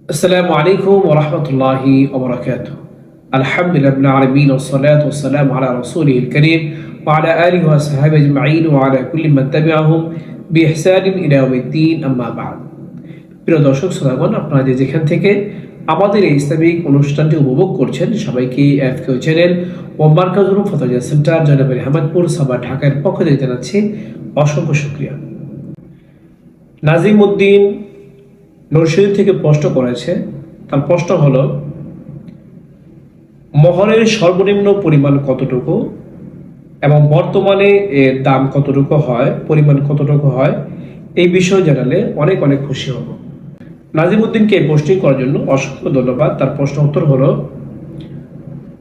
السلام عليكم ورحمة الله وبركاته. الحمد لله رب العالمين والصلاة والسلام على رسوله الكريم وعلى آله وصحبه أجمعين وعلى كل من تبعهم بإحسان إلى يوم الدين أما بعد. প্রিয় দর্শক শ্রোতাগণ, আপনারা যেখান থেকে আমাদের এই ইসলামিক অনুষ্ঠানটি উপভোগ করছেন সবাইকে এফকিউ চ্যানেল ও মার্কাজুল ফতোয়া সেন্টার জয়নগর আহমদপুর সাবা ঢাকার পক্ষ থেকে জানাচ্ছি অসংখ্য শুকরিয়া। নাজিমউদ্দিন নরসিংদী থেকে প্রশ্ন করেছে। তার প্রশ্ন হলো, মোহরের সর্বনিম্ন পরিমাণ কতটুকু এবং বর্তমানে এর দাম কতটুকু হয়, পরিমাণ কতটুকু হয়, এই বিষয়ে জানালে অনেক অনেক খুশি হব। নাজিমউদ্দিনকে এই প্রশ্নটি করার জন্য অসংখ্য ধন্যবাদ। তার প্রশ্ন উত্তর হলো,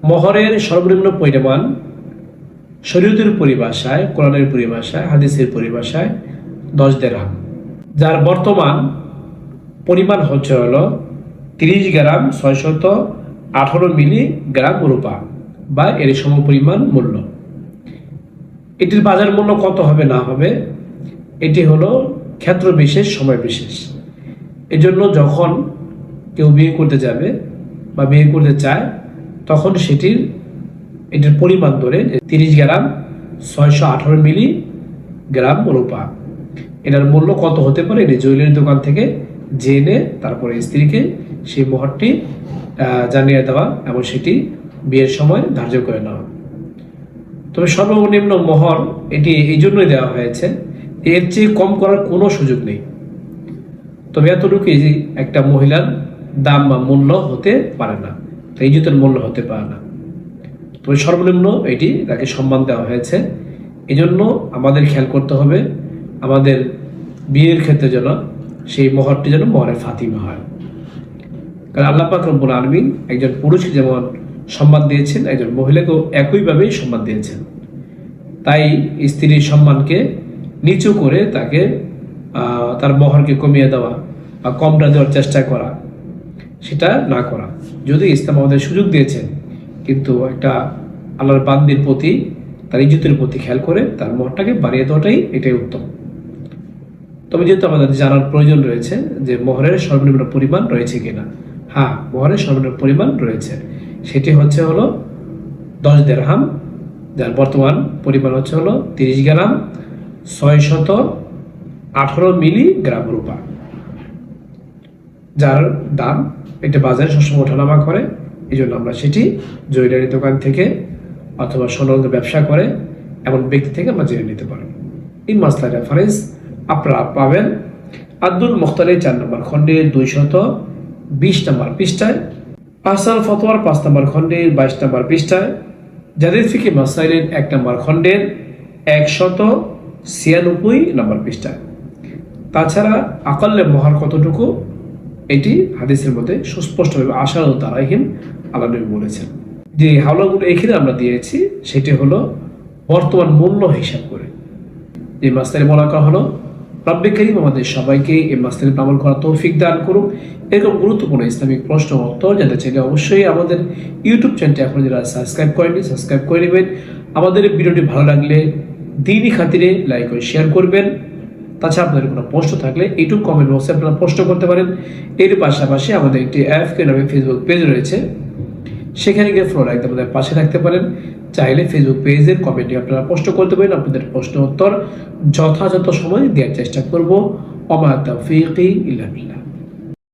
মোহরের সর্বনিম্ন পরিমাণ শরীয়তের পরিভাষায়, কোরআনের পরিভাষায়, হাদিসের পরিভাষায় 10 দিরহাম, যার বর্তমান পরিমাণ হচ্ছে হলো 30 গ্রাম 618 মিলিগ্রাম রূপা বা এর সমপরিমাণ মূল্য। এটির বাজার মূল্য কত হবে না হবে এটি হলো ক্ষেত্র বিশেষ, সময় বিশেষ। এজন্য যখন কেউ বিয়ে করতে যাবে বা বিয়ে করতে চায় তখন এটির পরিমাণ ধরে 30 গ্রাম 618 মিলিগ্রাম রূপা, এটার মূল্য কত হতে পারে এটি জুয়েলারি দোকান থেকে জেনে তারপরে স্ত্রীকে সেই মোহরটি জানিয়ে দেওয়া এবং সেটি বিয়ের সময় ধার্য করে নেওয়া। তবে সর্বনিম্ন মোহর এটি এই জন্যই দেওয়া হয়েছে, এর চেয়ে কম করার কোনো সুযোগ নেই। তবে এতটুকুই যে একটা মহিলার দাম বা মূল্য হতে পারে না, ইজ্জতের মূল্য হতে পারে না। তবে সর্বনিম্ন এটি তাকে সম্মান দেওয়া হয়েছে। এই জন্য আমাদের খেয়াল করতে হবে আমাদের বিয়ের ক্ষেত্রে যেন সেই মোহরটি যেন মোহরে ফাতিমা হয়। কারণ আল্লাহ পাক রব্বুল আলামিন একজন পুরুষকে যেমন সম্মান দিয়েছেন, একজন মহিলাকেও একইভাবেই সম্মান দিয়েছেন। তাই স্ত্রীর সম্মানকে নিচু করে তাকে তার মোহরকে কমিয়ে দেওয়া বা কমটা দেওয়ার চেষ্টা করা, সেটা না করা। যদি ইসলাম আমাদের সুযোগ দিয়েছেন, কিন্তু একটা আল্লাহর বান্দির প্রতি, তার ইজ্জতের প্রতি খেয়াল করে তার মোহরটাকে বাড়িয়ে দেওয়াটাই এটাই উত্তম। তবে যেহেতু আমাদের জানার প্রয়োজন রয়েছে যে মোহরের সর্বনিম্ন পরিমাণ রয়েছে কিনা, হ্যাঁ, মোহরের সর্বনিম্ন পরিমাণ রয়েছে। সেটি হচ্ছে হলো 10 দিরহাম, যার বর্তমান পরিমাণ হচ্ছে হলো 30 গ্রাম 618 মিলিগ্রাম রূপা, যার দাম এটা বাজারে সবসময় ওঠানামা করে। এই জন্য আমরা সেটি জুয়েলারি দোকান থেকে অথবা স্বর্ণ ব্যবসা করে এমন ব্যক্তি থেকে আমরা জেনে নিতে পারি। এই মাসলার রেফারেন্স আপনারা পাবেন আব্দুল মুখতারের 4 নম্বর খণ্ডের 220 নম্বর পৃষ্ঠায়, আহসান ফতোয়ার 5 নম্বর খণ্ডের 22 নম্বর পৃষ্ঠায়, জাদিদ ফিকি মাসাইলের 1 নম্বর খণ্ডের 196 নম্বর পৃষ্ঠায়। তাছাড়া আকাল্লে মোহর কতটুকু এটি হাদিসের মধ্যে সুস্পষ্টভাবে আশার তারাহিম আল্লাহ নবী বলেছেন। যে হাওলাগুলো এখানে আমরা দিয়েছি সেটি হলো বর্তমান মূল্য হিসাব করে। এই মাসলায় বলা হলো, রব্বে কারীম আমাদের সবাইকে এই মাসলায় আমল করার তৌফিক দান করুক। এরকম গুরুত্বপূর্ণ ইসলামিক প্রশ্ন উত্তর জানতে চাইলে অবশ্যই আমাদের ইউটিউব চ্যানেলটি এখন যারা সাবস্ক্রাইব করেনি সাবস্ক্রাইব করে নেবেন। আমাদের ভিডিওটি ভালো লাগলে দ্বীনি খাতিরে লাইক ও শেয়ার করবেন। তাছাড়া আপনাদের কোনো প্রশ্ন থাকলে ইউটিউব কমেন্ট বক্সে আপনারা প্রশ্ন করতে পারেন। এর পাশাপাশি আমাদের একটি এফকিউ নামে ফেসবুক পেজ রয়েছে, সেখানে গিয়ে ফলো রাখতে আমাদের পাশে রাখতে পারেন। চাইলে ফেসবুক পেজের কমেন্টে আপনারা প্রশ্ন করতে পারেন, আপনাদের প্রশ্ন উত্তর যথাযথ সময় দেওয়ার চেষ্টা করব। ওমা তাওফীকি ইল্লা বিল্লাহ।